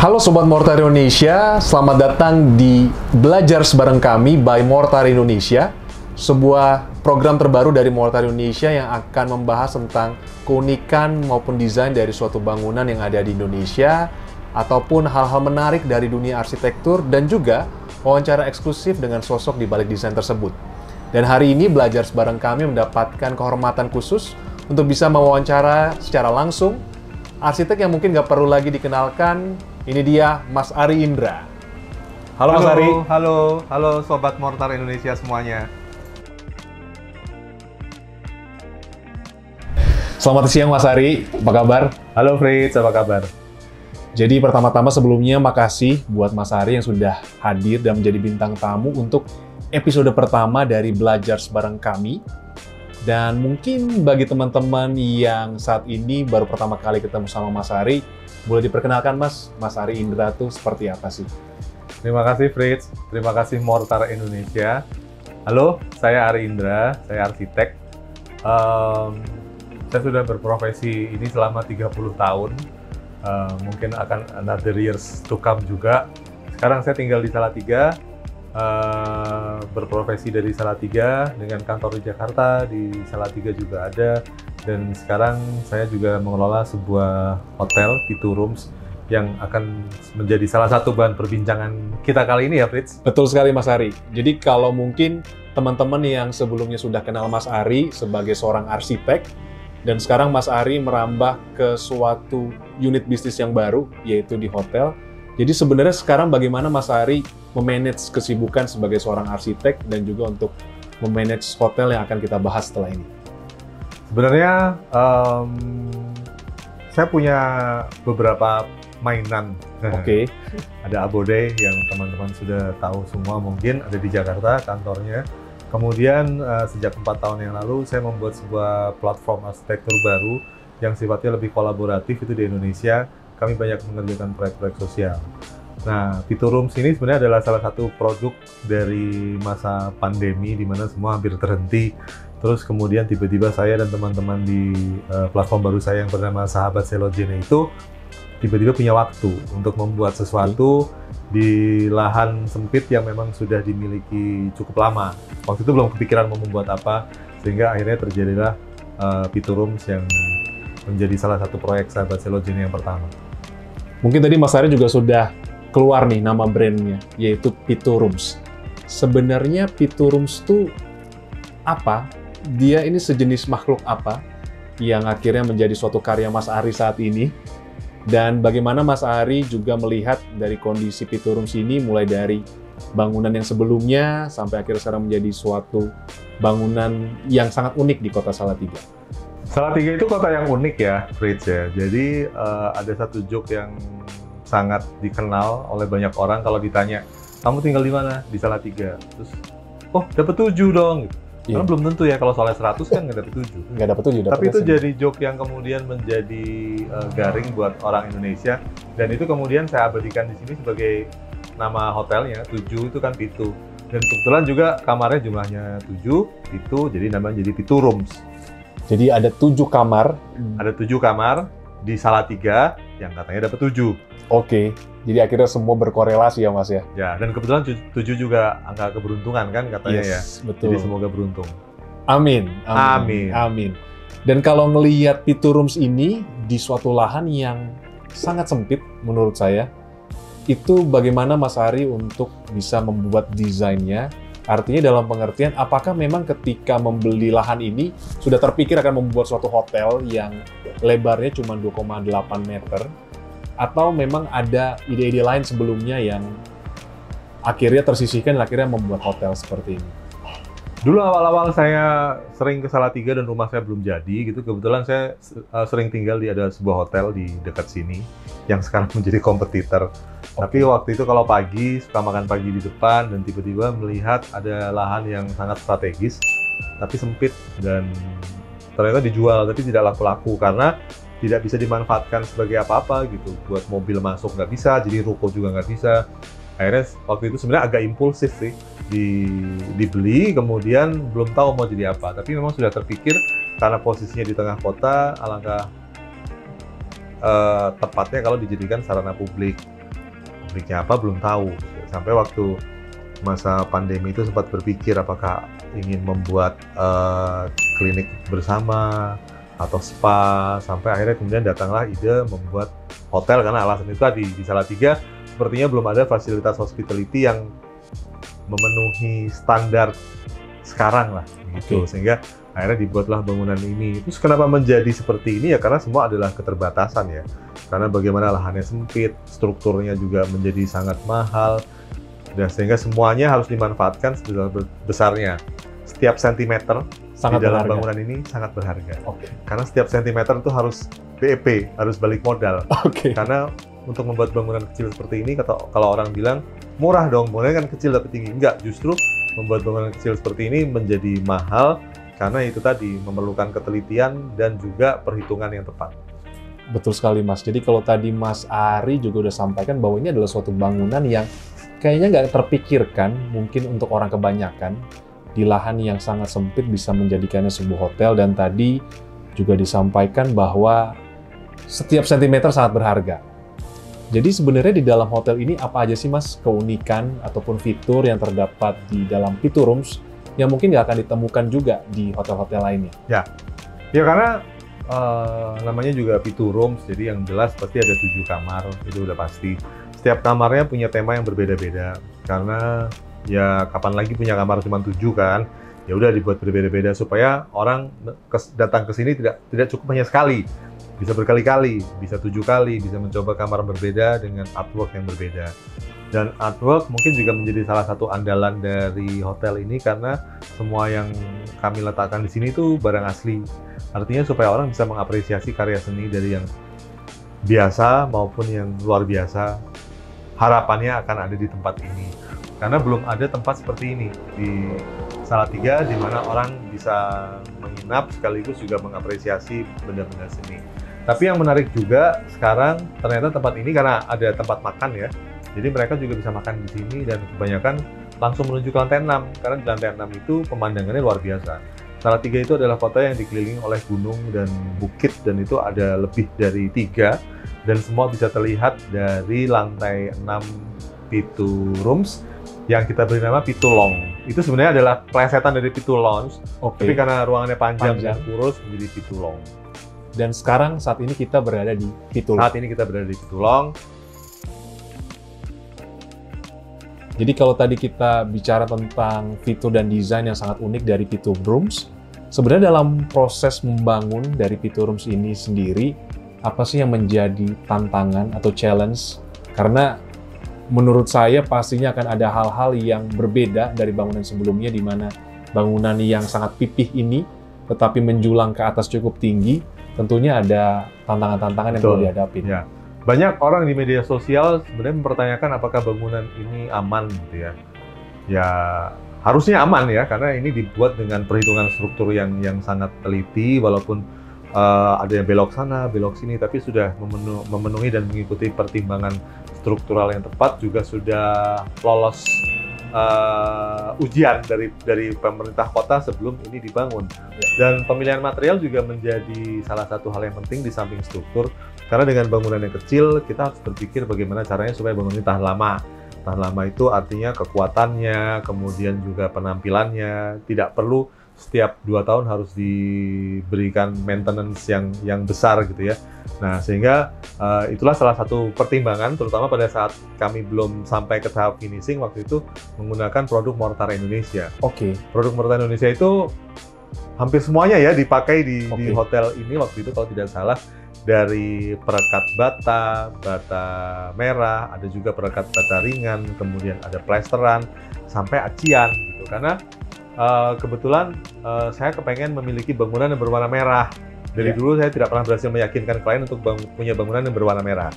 Halo Sobat Mortar Indonesia, selamat datang di Belajar Bareng Kami by Mortar Indonesia, sebuah program terbaru dari Mortar Indonesia yang akan membahas tentang keunikan maupun desain dari suatu bangunan yang ada di Indonesia, ataupun hal-hal menarik dari dunia arsitektur, dan juga wawancara eksklusif dengan sosok di balik desain tersebut. Dan hari ini Belajar Bareng Kami mendapatkan kehormatan khusus untuk bisa mewawancara secara langsung arsitek yang mungkin nggak perlu lagi dikenalkan. Ini dia Mas Ari Indra. Halo Mas Ari. Halo Sobat Mortar Indonesia semuanya. Selamat siang Mas Ari, apa kabar? Halo Fritz, apa kabar? Jadi pertama-tama sebelumnya makasih buat Mas Ari yang sudah hadir dan menjadi bintang tamu untuk episode pertama dari Belajar Bareng Kami. Dan mungkin bagi teman-teman yang saat ini baru pertama kali ketemu sama Mas Ari, boleh diperkenalkan Mas Ari Indra tuh seperti apa sih? Terima kasih Fritz, terima kasih Mortar Indonesia. Halo, saya Ari Indra, saya arsitek. Saya sudah berprofesi ini selama 30 tahun. Mungkin akan another years to come juga. Sekarang saya tinggal di Salatiga, berprofesi dari Salatiga dengan kantor di Jakarta, di Salatiga juga ada. Dan sekarang saya juga mengelola sebuah hotel, Pitu Rooms, yang akan menjadi salah satu bahan perbincangan kita kali ini ya, Fritz? Betul sekali, Mas Ari. Jadi kalau mungkin teman-teman yang sebelumnya sudah kenal Mas Ari sebagai seorang arsitek, dan sekarang Mas Ari merambah ke suatu unit bisnis yang baru, yaitu di hotel. Jadi sebenarnya sekarang bagaimana Mas Ari memanage kesibukan sebagai seorang arsitek dan juga untuk memanage hotel yang akan kita bahas setelah ini? Sebenarnya saya punya beberapa mainan. Oke. Ada Abode yang teman-teman sudah tahu semua mungkin, ada di Jakarta kantornya. Kemudian sejak 4 tahun yang lalu saya membuat sebuah platform arsitektur baru yang sifatnya lebih kolaboratif itu di Indonesia. Kami banyak mengerjakan proyek-proyek sosial. Nah, Pitu Rooms ini sebenarnya adalah salah satu produk dari masa pandemi di mana semua hampir terhenti. Terus kemudian tiba-tiba saya dan teman-teman di platform baru saya yang bernama Sahabat Selogene itu tiba-tiba punya waktu untuk membuat sesuatu di lahan sempit yang memang sudah dimiliki cukup lama. Waktu itu belum kepikiran mau membuat apa, sehingga akhirnya terjadilah Pitu Rooms yang menjadi salah satu proyek Sahabat Selogene yang pertama. Mungkin tadi Mas Ari juga sudah keluar nih nama brandnya, yaitu Pitu Rooms. Sebenarnya Pitu Rooms itu apa? Dia ini sejenis makhluk apa yang akhirnya menjadi suatu karya Mas Ari saat ini? Dan bagaimana Mas Ari juga melihat dari kondisi Pitu Rooms ini, mulai dari bangunan yang sebelumnya sampai akhirnya sekarang menjadi suatu bangunan yang sangat unik di kota Salatiga. Salatiga itu kota yang unik ya, Fritz ya. Jadi ada satu joke yang sangat dikenal oleh banyak orang kalau ditanya, kamu tinggal di mana? Di Salatiga. Terus, oh dapat 7 dong. Iya. Karena belum tentu ya, kalau soalnya 100 kan nggak dapat 7. Nggak dapat 7, Tapi itu jadi joke yang kemudian menjadi garing buat orang Indonesia. Dan itu kemudian saya abadikan di sini sebagai nama hotelnya, 7 itu kan Pitu. Dan kebetulan juga kamarnya jumlahnya 7, Pitu, jadi namanya jadi Pitu Rooms. Jadi ada 7 kamar. Ada 7 kamar di Salatiga yang katanya dapat 7. Oke, jadi akhirnya semua berkorelasi ya Mas ya? Ya, dan kebetulan 7 juga angka keberuntungan kan katanya ya. Betul. Jadi semoga beruntung. Amin. Amin. Dan kalau ngelihat Pitu Rooms ini di suatu lahan yang sangat sempit menurut saya, itu bagaimana Mas Ari untuk bisa membuat desainnya? Artinya dalam pengertian, apakah memang ketika membeli lahan ini sudah terpikir akan membuat suatu hotel yang lebarnya cuma 2,8 meter? Atau memang ada ide-ide lain sebelumnya yang akhirnya tersisihkan dan akhirnya membuat hotel seperti ini? Dulu awal-awal saya sering ke Salatiga dan rumah saya belum jadi gitu. Kebetulan saya sering tinggal di ada sebuah hotel di dekat sini yang sekarang menjadi kompetitor. Tapi waktu itu kalau pagi suka makan pagi di depan dan tiba-tiba melihat ada lahan yang sangat strategis tapi sempit dan ternyata dijual tapi tidak laku-laku karena tidak bisa dimanfaatkan sebagai apa-apa gitu. Buat mobil masuk nggak bisa, jadi ruko juga nggak bisa. Akhirnya waktu itu sebenarnya agak impulsif sih, dibeli, kemudian belum tahu mau jadi apa. Tapi memang sudah terpikir karena posisinya di tengah kota, alangkah tepatnya kalau dijadikan sarana publik. pabriknya apa belum tahu. Sampai waktu masa pandemi itu sempat berpikir apakah ingin membuat klinik bersama atau spa, sampai akhirnya kemudian datanglah ide membuat hotel karena alasan itu tadi, di Salatiga sepertinya belum ada fasilitas hospitality yang memenuhi standar sekarang lah gitu. Sehingga akhirnya dibuatlah bangunan ini. Terus kenapa menjadi seperti ini ya, karena semua adalah keterbatasan ya, karena bagaimana lahannya sempit, strukturnya juga menjadi sangat mahal, dan sehingga semuanya harus dimanfaatkan sebesar-besarnya. Setiap sentimeter sangat di dalam berharga. bangunan ini sangat berharga. Karena setiap sentimeter itu harus BEP, harus balik modal. Karena untuk membuat bangunan kecil seperti ini, kalau orang bilang murah dong, bangunan kan kecil tapi tinggi. Enggak, justru membuat bangunan kecil seperti ini menjadi mahal karena itu tadi memerlukan ketelitian dan juga perhitungan yang tepat. Betul sekali, Mas. Jadi kalau tadi Mas Ari juga udah sampaikan bahwa ini adalah suatu bangunan yang kayaknya nggak terpikirkan mungkin untuk orang kebanyakan, di lahan yang sangat sempit bisa menjadikannya sebuah hotel, dan tadi juga disampaikan bahwa setiap sentimeter sangat berharga. Jadi sebenarnya di dalam hotel ini apa aja sih, Mas, keunikan ataupun fitur yang terdapat di dalam Pitu Rooms yang mungkin nggak akan ditemukan juga di hotel-hotel lainnya? Ya karena namanya juga Pitu Rooms, jadi yang jelas pasti ada 7 kamar, itu udah pasti. Setiap kamarnya punya tema yang berbeda-beda, karena ya kapan lagi punya kamar cuma 7 kan, ya udah dibuat berbeda-beda supaya orang datang ke sini tidak cukup hanya sekali, bisa berkali-kali, bisa 7 kali, bisa mencoba kamar berbeda dengan artwork yang berbeda. Dan artwork mungkin juga menjadi salah satu andalan dari hotel ini, karena semua yang kami letakkan di sini itu barang asli. Artinya supaya orang bisa mengapresiasi karya seni dari yang biasa maupun yang luar biasa. Harapannya akan ada di tempat ini. Karena belum ada tempat seperti ini di Salatiga, di mana orang bisa menginap sekaligus juga mengapresiasi benda-benda seni. Tapi yang menarik juga sekarang ternyata tempat ini karena ada tempat makan ya, jadi mereka juga bisa makan di sini, dan kebanyakan langsung menuju ke lantai 6, karena di lantai 6 itu pemandangannya luar biasa. Salatiga itu adalah kota yang dikelilingi oleh gunung dan bukit, dan itu ada lebih dari 3, dan semua bisa terlihat dari lantai 6 Pitu Rooms yang kita beri nama Pitu Long. Itu sebenarnya adalah plesetan dari Pitu Lounge, tapi karena ruangannya panjang dan kurus menjadi Pitu Long. Dan sekarang saat ini kita berada di Pitu Long. Saat ini kita berada di Pitu Long. Jadi kalau tadi kita bicara tentang fitur dan desain yang sangat unik dari Pitu Rooms, sebenarnya dalam proses membangun dari Pitu Rooms ini sendiri, apa sih yang menjadi tantangan atau challenge? Karena menurut saya pastinya akan ada hal-hal yang berbeda dari bangunan sebelumnya, di mana bangunan yang sangat pipih ini tetapi menjulang ke atas cukup tinggi, tentunya ada tantangan-tantangan yang perlu dihadapi. Ya. Banyak orang di media sosial sebenarnya mempertanyakan apakah bangunan ini aman gitu ya. Ya harusnya aman ya, karena ini dibuat dengan perhitungan struktur yang sangat teliti, walaupun ada yang belok sana, belok sini, tapi sudah memenuhi dan mengikuti pertimbangan struktural yang tepat, juga sudah lolos ujian dari pemerintah kota sebelum ini dibangun. Dan pemilihan material juga menjadi salah satu hal yang penting di samping struktur, karena dengan bangunan yang kecil kita harus berpikir bagaimana caranya supaya bangunan ini tahan lama. Tahan lama itu artinya kekuatannya, kemudian juga penampilannya, tidak perlu setiap 2 tahun harus diberikan maintenance yang besar gitu ya. Nah, sehingga itulah salah satu pertimbangan, terutama pada saat kami belum sampai ke tahap finishing, waktu itu menggunakan produk mortar Indonesia. Produk mortar Indonesia itu hampir semuanya ya dipakai di hotel ini waktu itu kalau tidak salah, dari perekat bata merah, ada juga perekat bata ringan, kemudian ada plesteran, sampai acian gitu. Karena kebetulan saya kepengen memiliki bangunan yang berwarna merah. Dari dulu saya tidak pernah berhasil meyakinkan klien untuk punya bangunan yang berwarna merah.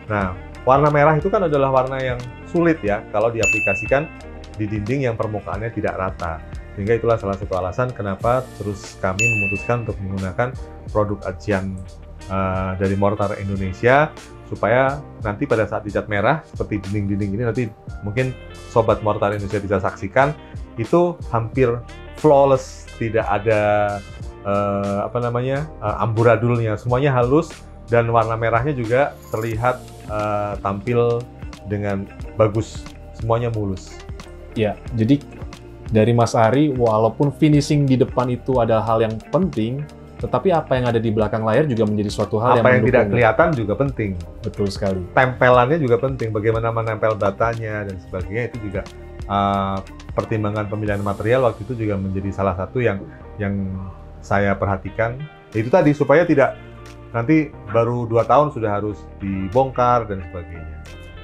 Nah, warna merah itu kan adalah warna yang sulit ya kalau diaplikasikan di dinding yang permukaannya tidak rata. Sehingga itulah salah satu alasan kenapa terus kami memutuskan untuk menggunakan produk acian dari mortar Indonesia, supaya nanti pada saat dicat merah seperti dinding-dinding ini, nanti mungkin sobat mortar Indonesia bisa saksikan, itu hampir flawless, tidak ada amburadulnya, semuanya halus, dan warna merahnya juga terlihat tampil dengan bagus, semuanya mulus. Ya, jadi dari Mas Ari, walaupun finishing di depan itu adalah hal yang penting, tetapi apa yang ada di belakang layar juga menjadi suatu hal Apa yang tidak mendukung. kelihatan juga penting. Betul sekali. Tempelannya juga penting, bagaimana menempel batanya dan sebagainya, itu juga pertimbangan pemilihan material waktu itu juga menjadi salah satu yang saya perhatikan. Itu tadi, supaya tidak nanti baru 2 tahun sudah harus dibongkar dan sebagainya.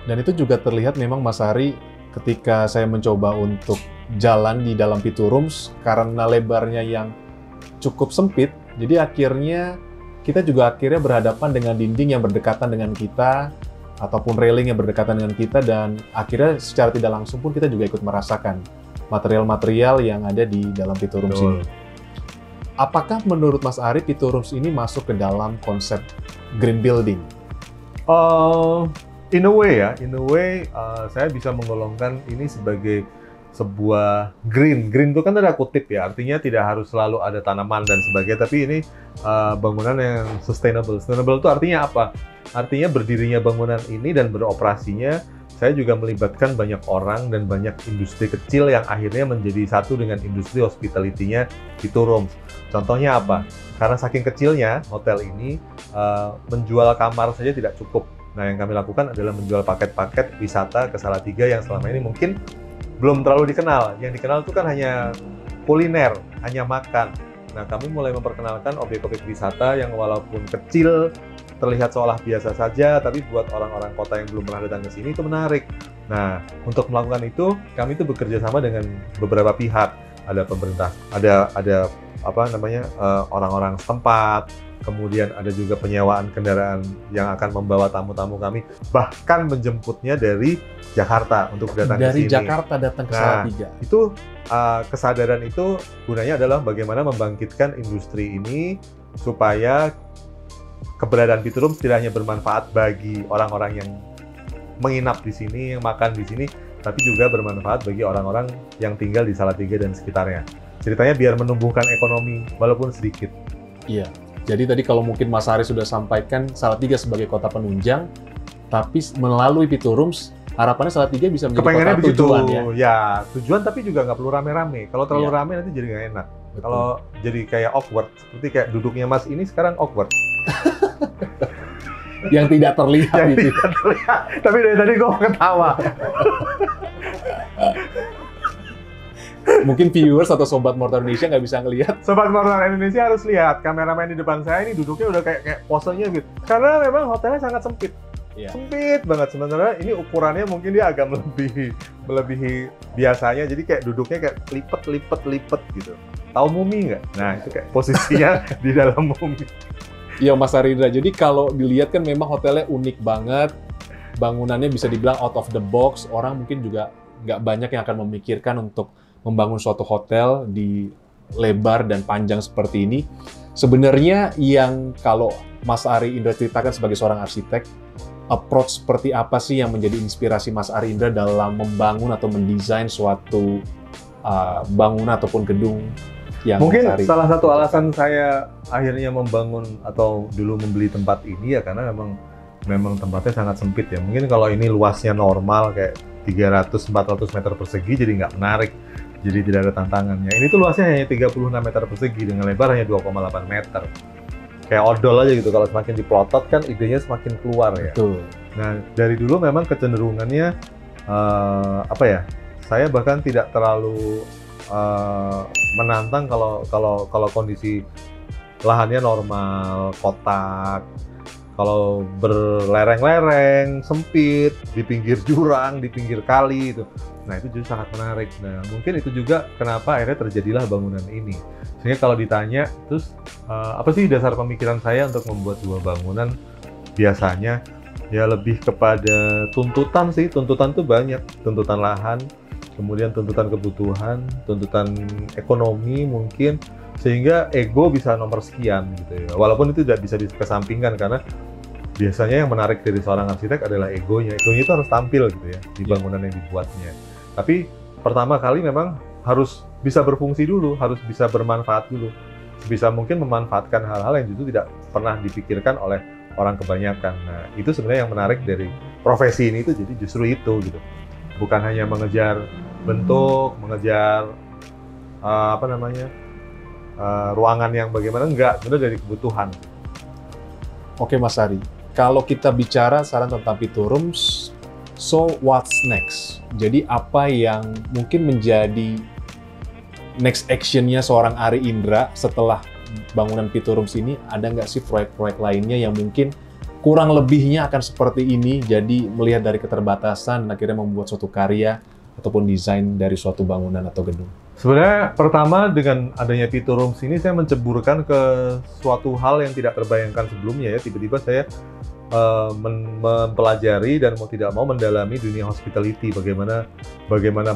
Dan itu juga terlihat memang Mas Ari ketika saya mencoba untuk jalan di dalam Pitu Rooms karena lebarnya yang cukup sempit, jadi akhirnya kita juga berhadapan dengan dinding yang berdekatan dengan kita ataupun railing yang berdekatan dengan kita, dan akhirnya secara tidak langsung pun kita juga ikut merasakan material-material yang ada di dalam Pitu Rooms ini. Apakah menurut Mas Ari Pitu Rooms ini masuk ke dalam konsep green building? In a way, saya bisa menggolongkan ini sebagai sebuah green. Green itu kan ada kutip ya, artinya tidak harus selalu ada tanaman dan sebagainya, tapi ini bangunan yang sustainable. Sustainable itu artinya apa? Artinya berdirinya bangunan ini dan beroperasinya, saya juga melibatkan banyak orang dan banyak industri kecil yang akhirnya menjadi satu dengan industri hospitality-nya Pitu Rooms. Contohnya apa? Karena saking kecilnya hotel ini, menjual kamar saja tidak cukup. Nah, yang kami lakukan adalah menjual paket-paket wisata ke Salatiga yang selama ini mungkin belum terlalu dikenal. Yang dikenal itu kan hanya kuliner, hanya makan. Nah, kami mulai memperkenalkan objek-objek wisata yang walaupun kecil, terlihat seolah biasa saja, tapi buat orang-orang kota yang belum pernah datang ke sini itu menarik. Nah, untuk melakukan itu, kami itu bekerja sama dengan beberapa pihak. Ada pemerintah, ada orang-orang setempat, kemudian ada juga penyewaan kendaraan yang akan membawa tamu-tamu kami, bahkan menjemputnya dari Jakarta untuk datang ke sini. Dari Jakarta datang ke Salatiga. Itu kesadaran itu gunanya adalah bagaimana membangkitkan industri ini supaya keberadaan Pitu Rooms tidak hanya bermanfaat bagi orang-orang yang menginap di sini, yang makan di sini, tapi juga bermanfaat bagi orang-orang yang tinggal di Salatiga dan sekitarnya. Ceritanya biar menumbuhkan ekonomi, walaupun sedikit. Iya, jadi tadi kalau mungkin Mas Ari sudah sampaikan Salatiga sebagai kota penunjang, tapi melalui Pitu Rooms, harapannya Salatiga bisa menjadi Kepengennya kota begitu, tujuan ya? Ya, tujuan tapi juga nggak perlu rame-rame. Kalau terlalu Iya. rame nanti jadi nggak enak. Betul. Kalau jadi kayak awkward, seperti kayak duduknya Mas ini sekarang awkward. Yang tidak terlihat Yang itu. tidak terlihat. Tapi dari tadi gue ketawa. Mungkin viewers atau sobat Mortar Indonesia nggak bisa ngelihat. Sobat Mortar Indonesia harus lihat, kameramen di depan saya ini duduknya udah kayak posenya gitu. Karena memang hotelnya sangat sempit. Iya. Sempit banget. Sebenarnya ini ukurannya mungkin dia agak melebihi biasanya. Jadi kayak duduknya kayak lipet gitu. Tahu mumi nggak? Nah, itu kayak posisinya di dalam mumi. Iya Mas Arindra, jadi kalau dilihat kan memang hotelnya unik banget, bangunannya bisa dibilang out of the box, orang mungkin juga nggak banyak yang akan memikirkan untuk membangun suatu hotel di lebar dan panjang seperti ini. Sebenarnya yang kalau Mas Ari Indra ceritakan sebagai seorang arsitek, approach seperti apa sih yang menjadi inspirasi Mas Ari Indra dalam membangun atau mendesain suatu bangunan ataupun gedung yang Mungkin Mas Ari salah satu alasan saya akhirnya membangun atau dulu membeli tempat ini ya karena memang tempatnya sangat sempit ya. Mungkin kalau ini luasnya normal kayak 300-400 meter persegi jadi nggak menarik. Jadi tidak ada tantangannya. Ini tuh luasnya hanya 36 meter persegi dengan lebar hanya 2,8 meter. Kayak odol aja gitu, kalau semakin diplotot kan idenya semakin keluar ya. Betul. Nah, dari dulu memang kecenderungannya, saya bahkan tidak terlalu menantang kalau kondisi lahannya normal, kotak, kalau berlereng-lereng, sempit, di pinggir jurang, di pinggir kali itu. Nah, itu justru sangat menarik. Nah, mungkin itu juga kenapa akhirnya terjadilah bangunan ini. Sehingga kalau ditanya, terus apa sih dasar pemikiran saya untuk membuat sebuah bangunan? Biasanya ya lebih kepada tuntutan sih. Tuntutan tuh banyak. Tuntutan lahan, kemudian tuntutan kebutuhan, tuntutan ekonomi mungkin. Sehingga ego bisa nomor sekian gitu ya. Walaupun itu tidak bisa dikesampingkan karena biasanya yang menarik dari seorang arsitek adalah egonya. Egonya itu harus tampil gitu ya di bangunan yang dibuatnya. Tapi pertama kali memang harus bisa berfungsi dulu, harus bisa bermanfaat dulu. Bisa mungkin memanfaatkan hal-hal yang justru tidak pernah dipikirkan oleh orang kebanyakan. Nah, itu sebenarnya yang menarik dari profesi ini itu jadi justru itu gitu. Bukan hanya mengejar bentuk, mengejar ruangan yang bagaimana, enggak, sebenarnya dari kebutuhan. Oke Mas Ari, kalau kita bicara saran tentang Piturums, so what's next? Jadi apa yang mungkin menjadi next action-nya seorang Ari Indra setelah bangunan Piturums ini? Ada nggak sih proyek-proyek lainnya yang mungkin kurang lebihnya akan seperti ini, jadi melihat dari keterbatasan dan akhirnya membuat suatu karya ataupun desain dari suatu bangunan atau gedung? Sebenarnya pertama dengan adanya Piturums ini saya menceburkan ke suatu hal yang tidak terbayangkan sebelumnya ya. Tiba-tiba saya mempelajari dan mau tidak mau mendalami dunia hospitality, bagaimana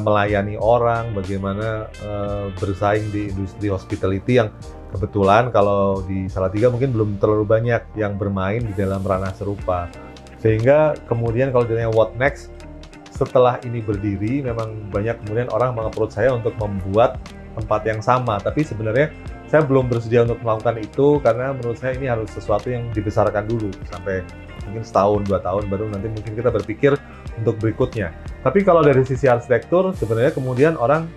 melayani orang, bagaimana bersaing di industri hospitality yang kebetulan kalau di Salatiga mungkin belum terlalu banyak yang bermain di dalam ranah serupa. Sehingga kemudian kalau ditanya what next, setelah ini berdiri, memang banyak kemudian orang meng-approach saya untuk membuat tempat yang sama. Tapi sebenarnya saya belum bersedia untuk melakukan itu karena menurut saya ini harus sesuatu yang dibesarkan dulu sampai mungkin setahun, 2 tahun, baru nanti mungkin kita berpikir untuk berikutnya. Tapi kalau dari sisi arsitektur, sebenarnya kemudian orang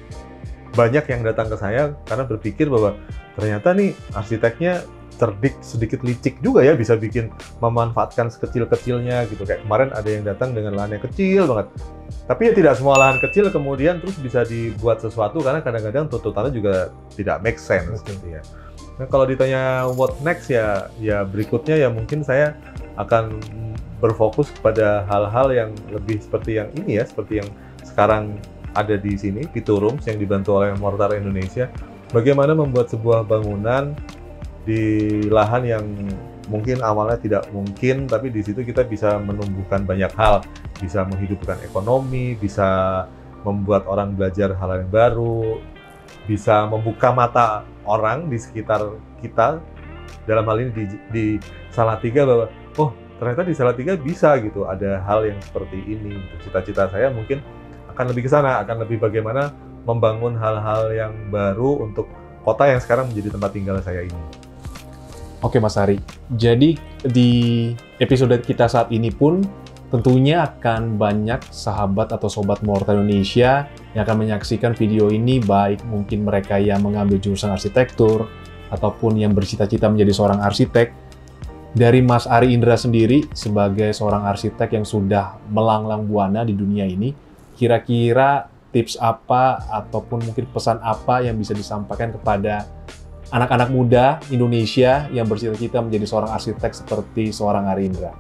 banyak yang datang ke saya karena berpikir bahwa ternyata nih arsiteknya cerdik, sedikit licik juga ya, bisa bikin memanfaatkan sekecil-kecilnya gitu. Kayak kemarin ada yang datang dengan lahan yang kecil banget. Tapi ya tidak semua lahan kecil kemudian terus bisa dibuat sesuatu karena kadang-kadang tuntutannya juga tidak make sense gitu ya. Nah, kalau ditanya what next ya berikutnya ya mungkin saya akan berfokus kepada hal-hal yang lebih seperti yang ini ya, seperti yang sekarang ada di sini, Piturums yang dibantu oleh Mortar Indonesia. Bagaimana membuat sebuah bangunan di lahan yang mungkin awalnya tidak mungkin, tapi di situ kita bisa menumbuhkan banyak hal, bisa menghidupkan ekonomi, bisa membuat orang belajar hal yang baru, bisa membuka mata orang di sekitar kita, dalam hal ini di Salatiga, bahwa oh ternyata di Salatiga bisa gitu, ada hal yang seperti ini. Cita-cita saya mungkin akan lebih ke sana, akan lebih bagaimana membangun hal-hal yang baru untuk kota yang sekarang menjadi tempat tinggal saya ini. Oke Mas Ari, jadi di episode kita saat ini pun tentunya akan banyak sahabat atau sobat Mortar Indonesia yang akan menyaksikan video ini, baik mungkin mereka yang mengambil jurusan arsitektur ataupun yang bercita-cita menjadi seorang arsitek. Dari Mas Ari Indra sendiri sebagai seorang arsitek yang sudah melanglang buana di dunia ini, kira-kira tips apa ataupun mungkin pesan apa yang bisa disampaikan kepada anak-anak muda Indonesia yang bercita-cita menjadi seorang arsitek seperti seorang Ari Indra?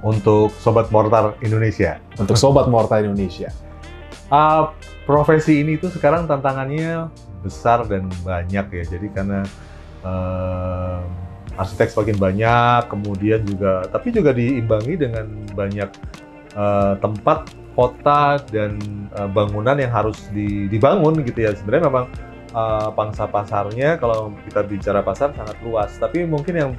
Untuk Sobat Mortar Indonesia. Untuk Sobat Mortar Indonesia. Profesi ini tuh sekarang tantangannya besar dan banyak ya. Jadi karena arsitek semakin banyak, kemudian juga, tapi juga diimbangi dengan banyak tempat, kota, dan bangunan yang harus dibangun gitu ya. Sebenarnya memang pangsa pasarnya, kalau kita bicara pasar, sangat luas. Tapi mungkin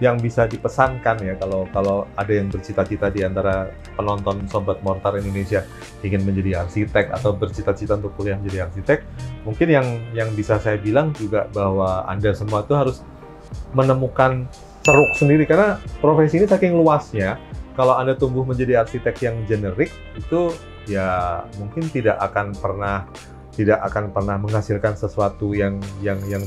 yang bisa dipesankan ya, kalau ada yang bercita-cita di antara penonton Sobat Mortar Indonesia ingin menjadi arsitek atau bercita-cita untuk kuliah menjadi arsitek, mungkin yang bisa saya bilang juga bahwa Anda semua itu harus menemukan ceruk sendiri, karena profesi ini saking luasnya. Kalau Anda tumbuh menjadi arsitek yang generik, itu ya mungkin tidak akan pernah menghasilkan sesuatu yang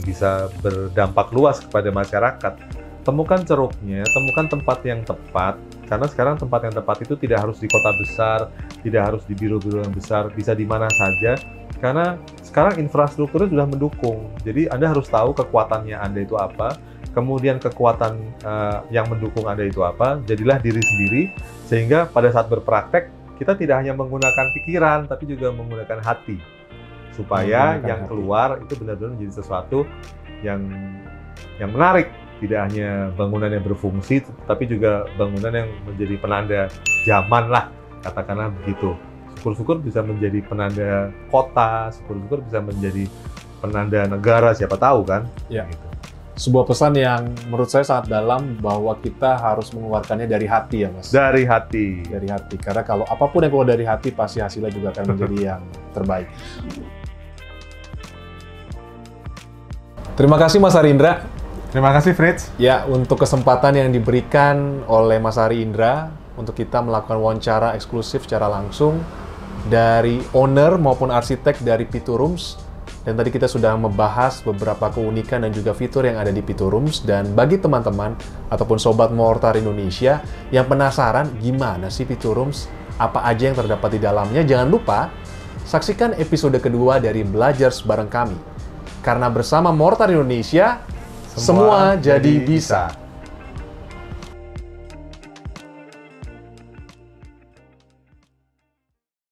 bisa berdampak luas kepada masyarakat. Temukan ceruknya, temukan tempat yang tepat, karena sekarang tempat yang tepat itu tidak harus di kota besar, tidak harus di biro-biro yang besar, bisa di mana saja, karena sekarang infrastrukturnya sudah mendukung. Jadi Anda harus tahu kekuatannya Anda itu apa, kemudian kekuatan yang mendukung Anda itu apa, jadilah diri sendiri, sehingga pada saat berpraktek, kita tidak hanya menggunakan pikiran, tapi juga menggunakan hati, supaya yang keluar itu benar-benar menjadi sesuatu yang menarik. Tidak hanya bangunan yang berfungsi, tapi juga bangunan yang menjadi penanda zaman lah, katakanlah begitu. Syukur-syukur bisa menjadi penanda kota, syukur-syukur bisa menjadi penanda negara, siapa tahu kan? Ya. Gitu. Sebuah pesan yang menurut saya sangat dalam, bahwa kita harus mengeluarkannya dari hati ya Mas? Dari hati. Dari hati, karena kalau apapun yang keluar dari hati, pasti hasilnya juga akan menjadi yang terbaik. Terima kasih Mas Ari Indra. Terima kasih Fritz. Ya, untuk kesempatan yang diberikan oleh Mas Ari Indra untuk kita melakukan wawancara eksklusif secara langsung dari owner maupun arsitek dari Pitu Rooms. Dan tadi kita sudah membahas beberapa keunikan dan juga fitur yang ada di Pitu Rooms. Dan bagi teman-teman ataupun sobat Mortar Indonesia yang penasaran gimana sih Pitu Rooms, apa aja yang terdapat di dalamnya, jangan lupa saksikan episode kedua dari Belajar Bareng Kami. Karena bersama Mortar Indonesia, semua jadi bisa.